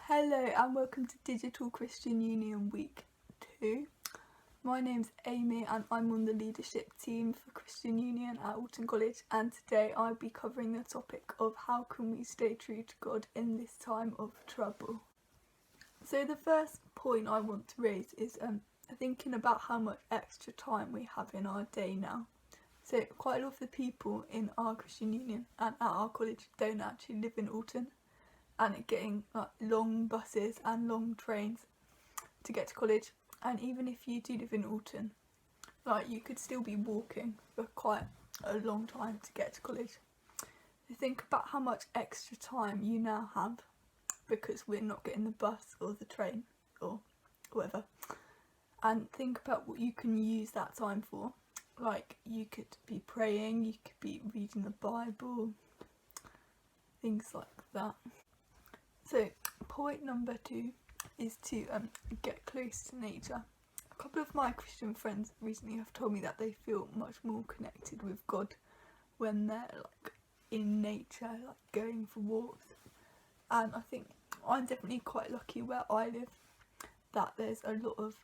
Hello and welcome to Digital Christian Union Week 2. My name's Amy and I'm on the leadership team for Christian Union at Alton College, and today I'll be covering the topic of how can we stay true to God in this time of trouble. So the first point I want to raise is thinking about how much extra time we have in our day now. So quite a lot of the people in our Christian Union and at our college don't actually live in Alton, and getting long buses and long trains to get to college. And even if you do live in Alton, you could still be walking for quite a long time to get to college. So think about how much extra time you now have because we're not getting the bus or the train or whatever, and think about what you can use that time for. Like, you could be praying, you could be reading the Bible, things like that. So point number 2 is to get close to nature. A couple of my Christian friends recently have told me that they feel much more connected with God when they're in nature, going for walks. And I think I'm definitely quite lucky where I live that there's a lot of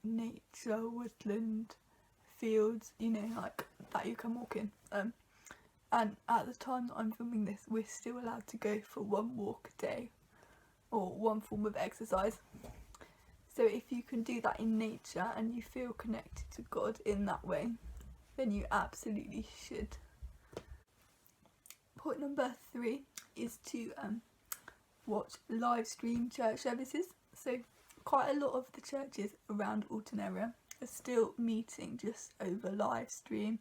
nature, woodland, fields, that you can walk in. And at the time that I'm filming this, we're still allowed to go for one walk a day or one form of exercise. So if you can do that in nature and you feel connected to God in that way, then you absolutely should. Point number 3 is to watch live stream church services. So quite a lot of the churches around Alton area are still meeting just over live stream,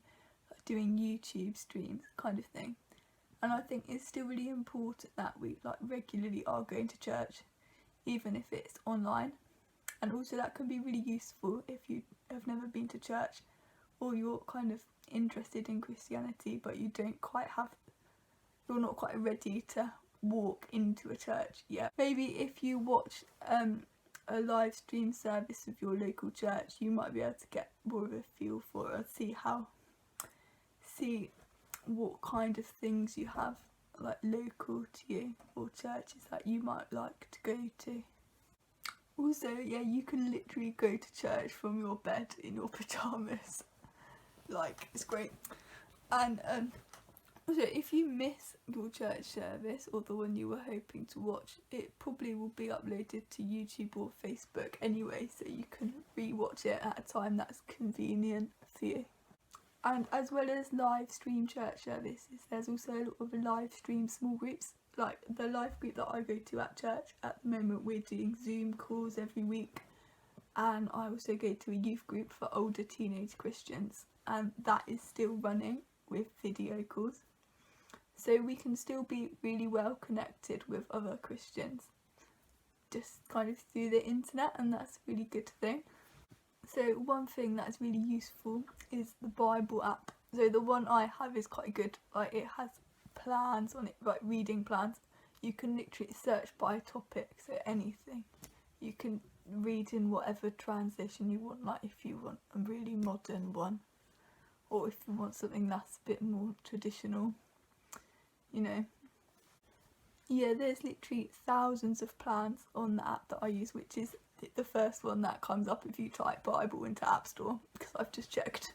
doing YouTube streams kind of thing. And I think it's still really important that we regularly are going to church, even if it's online. And also that can be really useful if you have never been to church, or you're kind of interested in Christianity but you're not quite ready to walk into a church yet. Maybe if you watch a live stream service of your local church, you might be able to get more of a feel for it, see what kind of things you have local to you, or churches that you might like to go to. Also, you can literally go to church from your bed in your pyjamas. It's great. And also, if you miss your church service or the one you were hoping to watch, it probably will be uploaded to YouTube or Facebook anyway, so you can re-watch it at a time that's convenient for you. And as well as live stream church services, there's also a lot of live stream small groups. Like the live group that I go to at church, at the moment we're doing Zoom calls every week, and I also go to a youth group for older teenage Christians, and that is still running with video calls. So we can still be really well connected with other Christians, just kind of through the internet, and that's a really good thing. So one thing that's really useful is the Bible app. So the one I have is quite good. It has plans on it, reading plans. You can literally search by topic, so anything. You can read in whatever translation you want, if you want a really modern one, or if you want something that's a bit more traditional, there's literally thousands of plans on the app that I use, which is the first one that comes up if you type Bible into App Store, because I've just checked.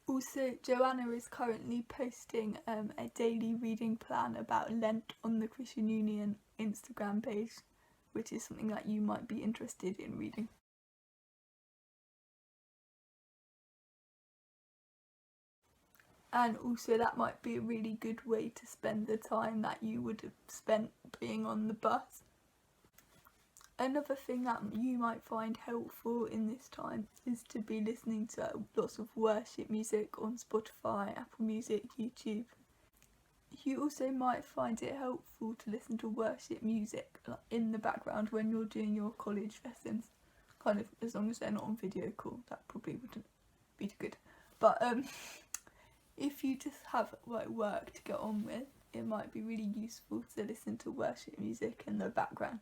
Also, Joanna is currently posting a daily reading plan about Lent on the Christian Union Instagram page, which is something that you might be interested in reading. And also that might be a really good way to spend the time that you would have spent being on the bus. Another thing that you might find helpful in this time is to be listening to lots of worship music on Spotify, Apple Music, YouTube. You also might find it helpful to listen to worship music in the background when you're doing your college lessons, kind of as long as they're not on video call. That probably wouldn't be too good. But if you just have work to get on with, it might be really useful to listen to worship music in the background.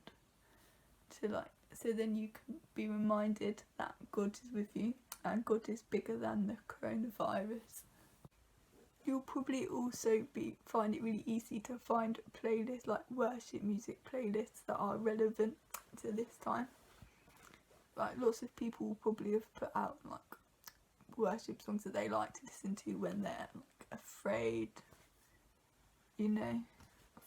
So then you can be reminded that God is with you and God is bigger than the coronavirus. you'll probably also find it really easy to find playlists, like worship music playlists, that are relevant to this time. Like lots of people will probably have put out like worship songs that they like to listen to when they're like afraid, you know,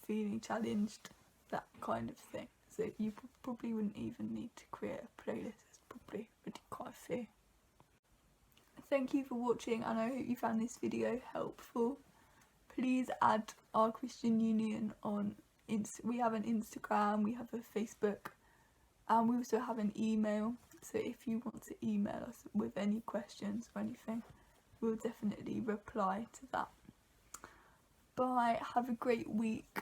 feeling challenged, that kind of thing. So you probably wouldn't even need to create a playlist. There's probably already quite a few. Thank you for watching, and I hope you found this video helpful. Please add our Christian Union on we have an Instagram, we have a Facebook, and we also have an email. So if you want to email us with any questions or anything, we'll definitely reply to that. Bye, have a great week.